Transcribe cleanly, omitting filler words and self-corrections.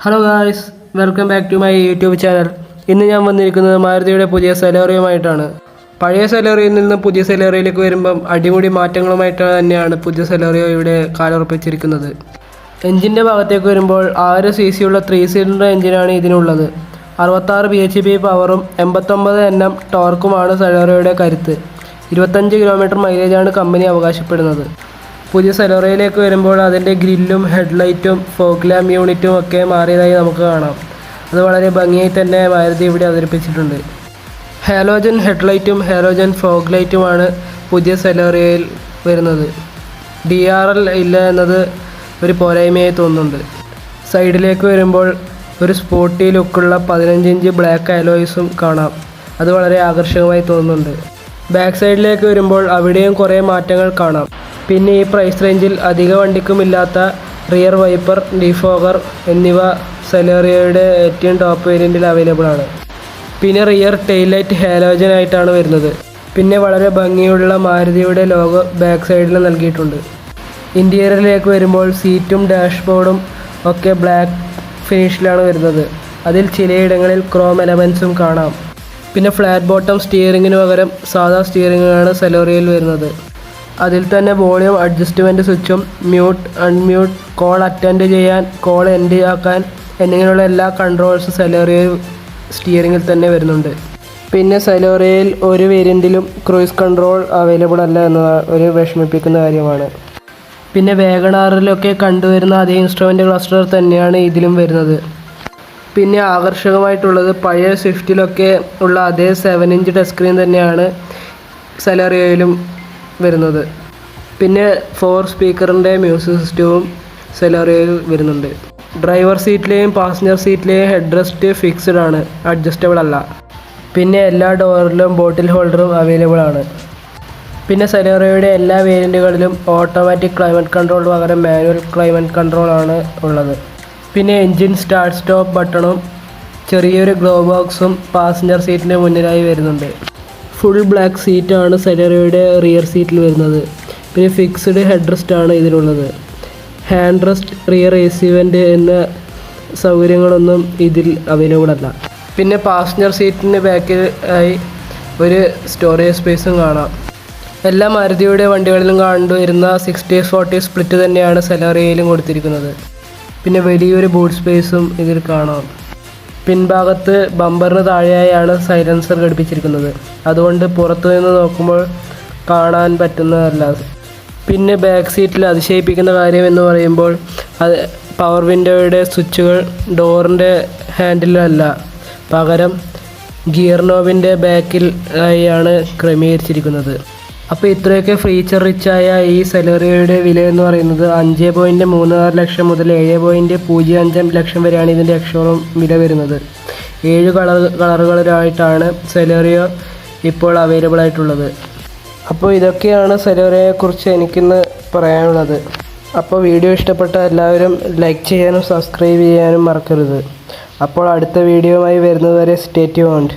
Hello guys, welcome back to my YouTube channel. ഇന്ന് ഞാൻ വന്നിരിക്കുന്നത് മാരുതിയുടെ പുതിയ സെലേറിയുമായിട്ടാണ്. പഴയ സെലേറിയിൽ നിന്ന് പുതിയ സെലേറിയിലേക്ക് വരുമ്പം അടിമുടി മാറ്റങ്ങളുമായിട്ട് തന്നെയാണ് പുതിയ സെലേറിയോ ഇവിടെ കാലുറപ്പിച്ചിരിക്കുന്നത്. എഞ്ചിൻ്റെ ഭാഗത്തേക്ക് വരുമ്പോൾ 1000 cc ഉള്ള 3 സിലിണ്ടർ എഞ്ചിനാണ് ഇതിനുള്ളത്. 66 bhp പവറും 89 Nm ടോർക്കുമാണ് സെലേറിയോയുടെ കരുത്ത്. 25 km മൈലേജാണ് കമ്പനി അവകാശപ്പെടുന്നത്. പുതിയ സെലേറിയോയിലേക്ക് വരുമ്പോൾ അതിൻ്റെ ഗ്രില്ലും ഹെഡ്ലൈറ്റും ഫോഗ് ലാമ്പ് യൂണിറ്റും ഒക്കെ മാറിയതായി നമുക്ക് കാണാം. അത് വളരെ ഭംഗിയായി തന്നെ മാരുതി ഇവിടെ അവതരിപ്പിച്ചിട്ടുണ്ട്. ഹാലോജൻ ഹെഡ്ലൈറ്റും ഹാലോജൻ ഫോഗ് ലൈറ്റുമാണ് പുതിയ സെലേറിയോയിൽ വരുന്നത്. DRL ഇല്ല എന്നത് ഒരു പോരായ്മയായി തോന്നുന്നുണ്ട്. സൈഡിലേക്ക് വരുമ്പോൾ ഒരു സ്പോർട്ടി ലുക്കുള്ള 15 ഇഞ്ച് ബ്ലാക്ക് അലോയ്സും കാണാം. അത് വളരെ ആകർഷകമായി തോന്നുന്നുണ്ട്. ബാക്ക് സൈഡിലേക്ക് വരുമ്പോൾ അവിടെയും കുറേ മാറ്റങ്ങൾ കാണാം. പിന്നെ ഈ പ്രൈസ് റേഞ്ചിൽ അധിക വണ്ടിക്കുമില്ലാത്ത റിയർ വൈപ്പർ, ഡിഫോഗർ എന്നിവ സെലേറിയോയുടെ ഏറ്റവും ടോപ്പ് വേരിയൻറ്റിൽ അവൈലബിൾ ആണ്. പിന്നെ റിയർ ടെയിൽ ലൈറ്റ് ഹാലോജൻ ആയിട്ടാണ് വരുന്നത്. പിന്നെ വളരെ ഭംഗിയുള്ള മാരുതിയുടെ ലോഗോ ബാക്ക് സൈഡിൽ നൽകിയിട്ടുണ്ട്. ഇൻറ്റീരിയറിലേക്ക് വരുമ്പോൾ സീറ്റും ഡാഷ്ബോർഡും ഒക്കെ ബ്ലാക്ക് ഫിനിഷിലാണ് വരുന്നത്. അതിൽ ചിലയിടങ്ങളിൽ ക്രോം എലമെൻസും കാണാം. പിന്നെ ഫ്ലാറ്റ് ബോട്ടം സ്റ്റിയറിങ്ങിന് പകരം സാധാ സ്റ്റിയറിങ്ങാണ് സെലേറിയോയിൽ വരുന്നത്. അതിൽ തന്നെ വോളിയം അഡ്ജസ്റ്റ്മെൻറ്റ് സ്വിച്ചും മ്യൂട്ട്, അൺമ്യൂട്ട്, കോൾ അറ്റൻഡ് ചെയ്യാൻ, കോൾ എൻഡ് ആക്കാൻ എന്നിങ്ങനെയുള്ള എല്ലാ കൺട്രോൾസും സെലേറിയോ സ്റ്റിയറിങ്ങിൽ തന്നെ വരുന്നുണ്ട്. പിന്നെ സെലേറിയോയിൽ ഒരു വേരിയൻറ്റിലും ക്രൂയിസ് കൺട്രോൾ അവൈലബിൾ അല്ല എന്ന ഒരു വിഷമിപ്പിക്കുന്ന കാര്യമാണ്. പിന്നെ വേഗണാറിലൊക്കെ കണ്ടുവരുന്ന അതേ ഇൻസ്ട്രുമെൻ്റ് ക്ലസ്റ്റർ തന്നെയാണ് ഇതിലും വരുന്നത്. പിന്നെ ആകർഷകമായിട്ടുള്ളത് പഴയ സ്വിഫ്റ്റിലൊക്കെ ഉള്ള അതേ 7 ഇഞ്ച് ടച്ച് സ്ക്രീൻ തന്നെയാണ് സെലേറിയോയിലും വരുന്നത്. പിന്നെ 4 സ്പീക്കറിൻ്റെ മ്യൂസിക് സിസ്റ്റവും സെലേറിയോയിൽ വരുന്നുണ്ട്. ഡ്രൈവർ സീറ്റിലെയും പാസഞ്ചർ സീറ്റിലെയും ഹെഡ് റെസ്റ്റ് ഫിക്സ്ഡ് ആണ്, അഡ്ജസ്റ്റബിൾ അല്ല. പിന്നെ എല്ലാ ഡോറിലും ബോട്ടിൽ ഹോൾഡറും അവൈലബിൾ ആണ്. പിന്നെ സെലേറിയോയുടെ എല്ലാ വേരിയൻറ്റുകളിലും ഓട്ടോമാറ്റിക് ക്ലൈമറ്റ് കൺട്രോൾ പകരം മാനുവൽ ക്ലൈമറ്റ് കൺട്രോൾ ആണ് ഉള്ളത്. പിന്നെ എൻജിൻ സ്റ്റാർട്ട് സ്റ്റോപ്പ് ബട്ടണും ചെറിയൊരു ഗ്ലോ ബോക്സും പാസഞ്ചർ സീറ്റിന് മുന്നിലായി വരുന്നുണ്ട്. ഫുൾ ബ്ലാക്ക് സീറ്റാണ് സെലേറിയോയുടെ റിയർ സീറ്റിൽ വരുന്നത്. പിന്നെ ഫിക്സ്ഡ് ഹെഡ് റെസ്റ്റ് ആണ് ഇതിലുള്ളത്. Hand rest, rear AC vent എന്ന സൗകര്യങ്ങളൊന്നും ഇതിൽ അവൈലബിൾ അല്ല. പിന്നെ പാസഞ്ചർ സീറ്റിന് ബാക്കിൽ ആയി ഒരു സ്റ്റോറേജ് സ്പേസും കാണാം. എല്ലാ മാരുതിയുടെ വണ്ടികളിലും കണ്ടുവരുന്ന 60/40 സ്പ്ലിറ്റ് തന്നെയാണ് സെലേറിയോയിലും കൊടുത്തിരിക്കുന്നത്. പിന്നെ വലിയൊരു ബൂട്ട് സ്പേസും ഇതിൽ കാണാം. പിൻഭാഗത്ത് ബമ്പറിന് താഴെയായാണ് സൈലൻസർ ഘടിപ്പിച്ചിരിക്കുന്നത്. അതുകൊണ്ട് പുറത്തു നിന്ന് നോക്കുമ്പോൾ കാണാൻ പറ്റുന്നതല്ല. പിന്നെ ബാക്ക് സീറ്റിൽ അതിശയിപ്പിക്കുന്ന കാര്യം എന്ന് പറയുമ്പോൾ അത് പവർ വിൻഡോയുടെ സ്വിച്ചുകൾ ഡോറിൻ്റെ ഹാൻഡിലല്ല, പകരം ഗിയർ നോബിൻ്റെ ബാക്കിൽ ആയാണ് ക്രമീകരിച്ചിരിക്കുന്നത്. അപ്പോൾ ഇത്രയൊക്കെ ഫീച്ചർ റിച്ചായ ഈ സെലേറിയോയുടെ വില എന്ന് പറയുന്നത് 5.36 ലക്ഷം മുതൽ 7.05 ലക്ഷം വരെയാണ് ഇതിൻ്റെ എക്സ്ഷോറൂം വില വരുന്നത്. 7 കളറുകളിലായിട്ടാണ് സെലേറിയോ ഇപ്പോൾ അവൈലബിൾ ആയിട്ടുള്ളത്. അപ്പോൾ ഇതൊക്കെയാണ് സെലേറിയോയെക്കുറിച്ച് എനിക്കിന്ന് പറയാനുള്ളത്. അപ്പോൾ വീഡിയോ ഇഷ്ടപ്പെട്ട എല്ലാവരും ലൈക്ക് ചെയ്യാനും സബ്സ്ക്രൈബ് ചെയ്യാനും മറക്കരുത്. അപ്പോൾ അടുത്ത വീഡിയോയുമായി വരുന്നതുവരെ സ്റ്റേ ട്യൂൺഡ്.